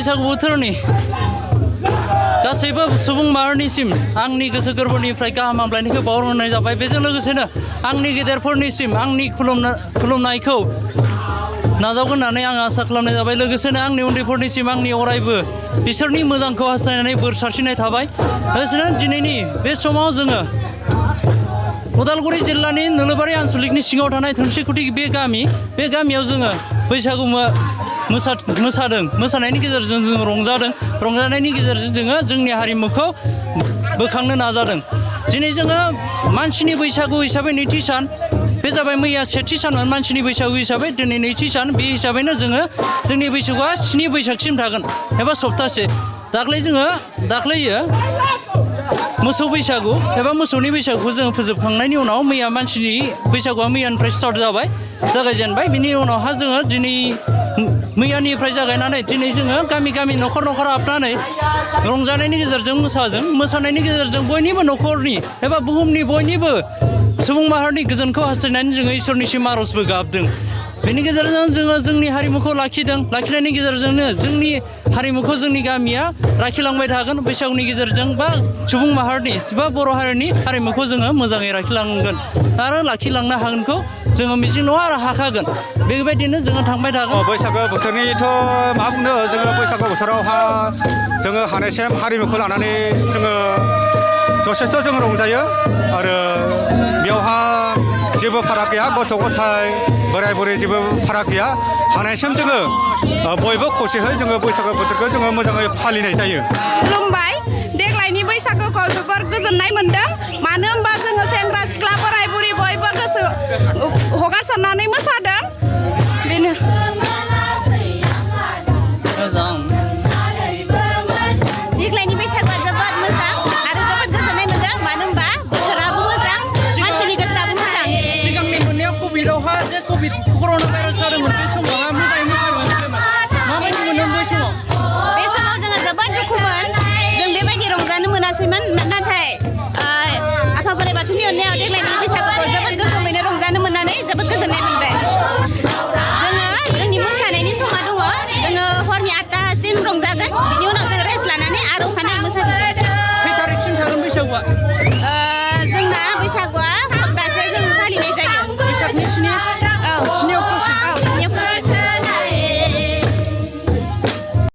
बैसागु बोथोरनि गासैबो सुबुं माहारिनिसिम आंनि गोसो गोरबोनिफ्राय गाहाम हामलायनायखौ बावहरनाय जाबाय। बेजों लोगोसेनो आंनि गेदेरफोरनिसिम आंनि खुलुमनायखौ नाजावगोन होननानै आं आसा खालामनाय जाबाय। लोगोसेनो आंनि उन्दैफोरनिसिम आंनि अरायबो बिसोरनि मोजांखौ हास्थायनानै बोर सारस्रिनाय थाबाय। लोगोसेनो दिनैनि बे समाव जोङो उदालगुरि जिल्लानि नोलोबारि आनसलिकनि सिङाव थानाय धोनस्रिकुटि बे गामियाव जोङो बैसागु मोसादों। मोसानायनि गेजेरजों जोङो रंजानायनि गेजेरजों जोङो जोंनि हारिमुखौ बोखांनो नाजादों। दिनै जोङो मानसिनि बैसागु हिसाबै नैथि सान, बे जाबाय मैया सेथि सानमोन मानसिनि बैसागु हिसाबै, दिनै नैथि सान। बे हिसाबैनो जोङो जोंनि बैसागुआ 7 बैसागसिम थागोन एबा सप्तासे। दाख्लैयो मोसौ बैसागु एबा मोसौनि बैसागुखौ जोङो फोजोबखांनायनि उनाव मैया मानसिनि बैसागुआ मैयानिफ्राय स्टार्ट जागायजेनबाय। बिनि उनावहा जोङो मैयानिफ्राय जागायनानै दिनै जोङो गामि न'खर हाबनानै रंजानायनि गेजेरजों मोसानायनि गेजेरजों बयनिबो न'खरनि एबा बुहुमनि बयनिबो सुबुं माहारिनि गोजोनखौ हास्थायनानै जोङो इसोरनिसिम आर'जबो गाबदों। बेनि गेजेरजों जोङो जोंनि हारिमुखौ लाखिनायनि गेजेरजोंनो जोंनि हारिमुखौ जोंनि गामिया लाखिलांबाय थागोन। बैसागुनि गेजेरजों बा सुबुं माहारिनि बा बर' हारिनि हारिमुखौ जोङो मोजाङै लाखिलांगोन आरो लाखिलांनो हागोनखौ जोङो मिजिं नङा आरो हाखागोन। बेबायदिनो जोङो थांबाय थागोन। बैसागो बोथोरनिथ' मा बुंनो, जोङो बैसागो बोथोरावहा जोङो हानायसिम हारिमुखौ लानानै जोङो जथेस्थ' जों रंजायो आरो बेयावहा जेबो फाराग गैया, गथ' गथाय बोराय बुरै जेबो फाराग गैया। हानायसिम जोङो बयबो खौसेयै जोङो बैसागो बोथोरखौ जोङो मोजाङै फालिनाय जायो। खुलुमबाय। देग्लायनि बैसागोखौ जोबोर गोजोननाय मोनदों। मानो होनबा जोङो सेंग्रा सिख्ला बोराय बुरै बयबो गोसो हगारसारनानै मोसादों। बेनो देग्लायनि बैसागुआ जोबोद मोजां आरो जोबोद गोजोननाय मोनदों। मानो होनबा बोथोराबो मोजां, मानसिनि गोसोआबो मोजां। सिगांनि मोननायाव कभिडआवहा जे कर'ना भाइरास जादोंमोन, बे समावहा मोजाङै मोसादोंमोन। माबायदि मोनदों बै समाव? बे समाव जोङो जोबोद दुखुमोन, जों बेबायदि रंजानो मोनासैमोन। नाथाय आफा बोराइ बाथौनि अननायाव देग्लायनि बैसागुखौ जोबोद गोग्गोमैनो रंजानो मोननानै जोबोद गोजोननाय मोनबाय। जोंनि मोसानायनि समा दङ, जोङो हरनि 8टासिम रंजागोन। बिनि उनाव जों रेस्ट लानानै आरो अखानायै मोसागोन। खै थारिखसिम थागोन बैसागुआ?